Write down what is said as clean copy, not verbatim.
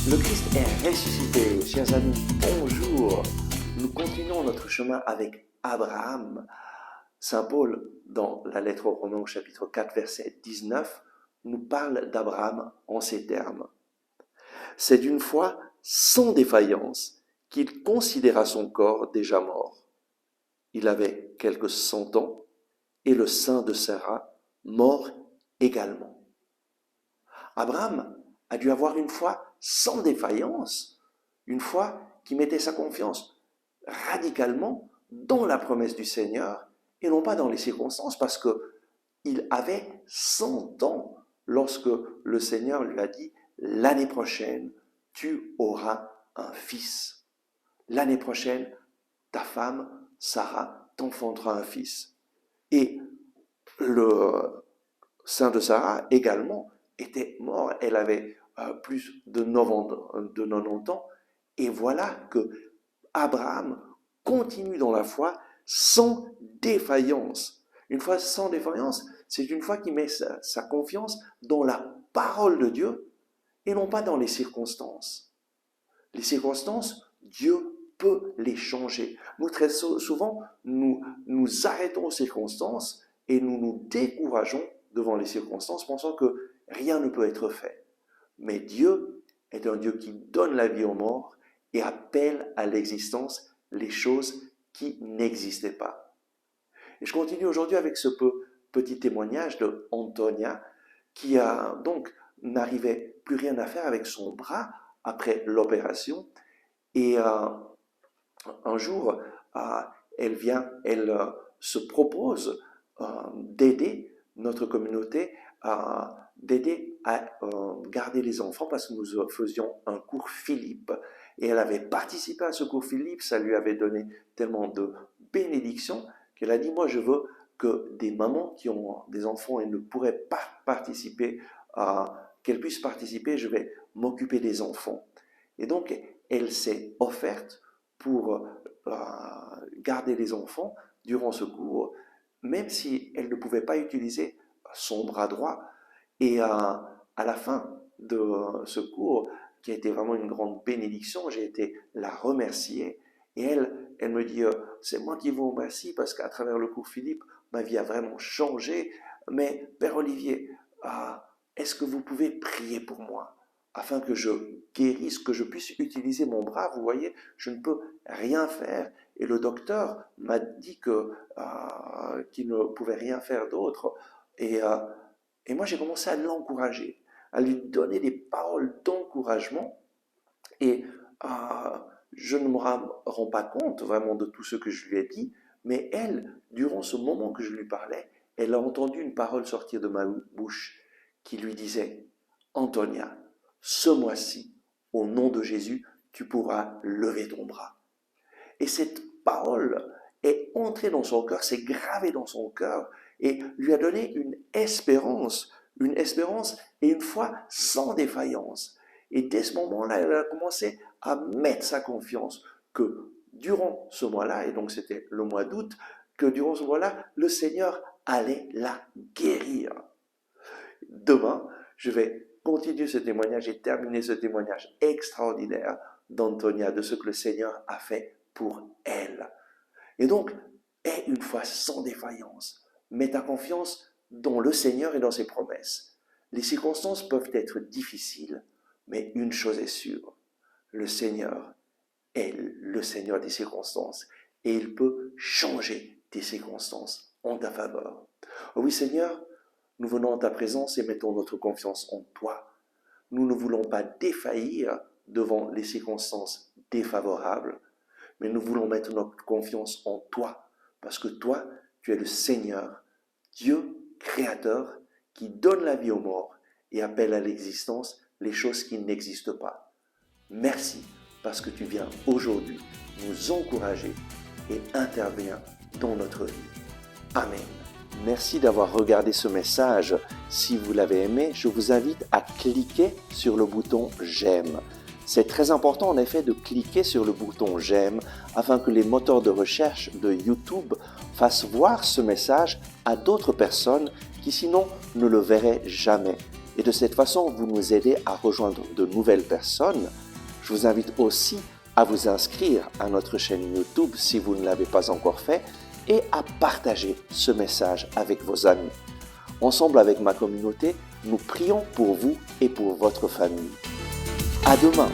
Le Christ est ressuscité. Chers amis, bonjour. Nous continuons notre chemin avec Abraham. Saint Paul, dans la lettre aux Romains au chapitre 4, verset 19, nous parle d'Abraham en ces termes. C'est d'une foi sans défaillance qu'il considéra son corps déjà mort. Il avait quelques 100 ans et le sein de Sarah mort également. Abraham a dû avoir une foi sans défaillance, une foi qui mettait sa confiance radicalement dans la promesse du Seigneur et non pas dans les circonstances, parce qu'il avait 100 ans lorsque le Seigneur lui a dit « L'année prochaine, tu auras un fils. L'année prochaine, ta femme, Sarah, t'enfantera un fils. » Et le sein de Sarah également était mort, elle avait plus de 90 ans, et voilà que Abraham continue dans la foi sans défaillance. Une foi sans défaillance, c'est une foi qui met sa confiance dans la parole de Dieu et non pas dans les circonstances. Les circonstances, Dieu peut les changer. Nous, très souvent, nous arrêtons aux circonstances et nous nous décourageons devant les circonstances, pensant que rien ne peut être fait. Mais Dieu est un Dieu qui donne la vie aux morts et appelle à l'existence les choses qui n'existaient pas. Et je continue aujourd'hui avec ce petit témoignage de Antonia, qui n'arrivait plus rien à faire avec son bras après l'opération. Et un jour, elle se propose d'aider notre communauté, d'aider à garder les enfants, parce que nous faisions un cours Philippe. Et elle avait participé à ce cours Philippe, ça lui avait donné tellement de bénédictions qu'elle a dit, moi je veux que des mamans qui ont des enfants et ne pourraient pas participer, qu'elles puissent participer, je vais m'occuper des enfants. Et donc elle s'est offerte pour garder les enfants durant ce cours, même si elle ne pouvait pas utiliser son bras droit. Et à la fin de ce cours, qui a été vraiment une grande bénédiction, j'ai été la remercier. Et elle me dit, c'est moi qui vous remercie parce qu'à travers le cours Philippe, ma vie a vraiment changé. Mais Père Olivier, est-ce que vous pouvez prier pour moi afin que je guérisse, que je puisse utiliser mon bras? Vous voyez, je ne peux rien faire. Et le docteur m'a dit qu'il ne pouvait rien faire d'autre. Et moi, j'ai commencé à l'encourager, à lui donner des paroles d'encouragement. Et je ne me rends pas compte vraiment de tout ce que je lui ai dit, mais elle, durant ce moment que je lui parlais, elle a entendu une parole sortir de ma bouche qui lui disait « Antonia, ce mois-ci, au nom de Jésus, tu pourras lever ton bras. » Et cette parole est entrée dans son cœur, s'est gravée dans son cœur et lui a donné une espérance et une foi sans défaillance. Et dès ce moment-là, elle a commencé à mettre sa confiance que durant ce mois-là, et donc c'était le mois d'août, que durant ce mois-là, le Seigneur allait la guérir. Demain, je vais continuer ce témoignage et terminer ce témoignage extraordinaire d'Antonia, de ce que le Seigneur a fait pour elle. Et donc, aie une foi sans défaillance. Mets ta confiance dans le Seigneur et dans ses promesses. Les circonstances peuvent être difficiles, mais une chose est sûre, le Seigneur est le Seigneur des circonstances et il peut changer tes circonstances en ta faveur. Oh oui Seigneur, nous venons à ta présence et mettons notre confiance en toi. Nous ne voulons pas défaillir devant les circonstances défavorables, mais nous voulons mettre notre confiance en toi, parce que toi, tu es le Seigneur, Dieu créateur, qui donne la vie aux morts et appelle à l'existence les choses qui n'existent pas. Merci, parce que tu viens aujourd'hui nous encourager et interviens dans notre vie. Amen. Merci d'avoir regardé ce message. Si vous l'avez aimé, je vous invite à cliquer sur le bouton « J'aime ». C'est très important en effet de cliquer sur le bouton « J'aime » afin que les moteurs de recherche de YouTube fassent voir ce message à d'autres personnes qui sinon ne le verraient jamais. Et de cette façon, vous nous aidez à rejoindre de nouvelles personnes. Je vous invite aussi à vous inscrire à notre chaîne YouTube si vous ne l'avez pas encore fait et à partager ce message avec vos amis. Ensemble avec ma communauté, nous prions pour vous et pour votre famille. À demain!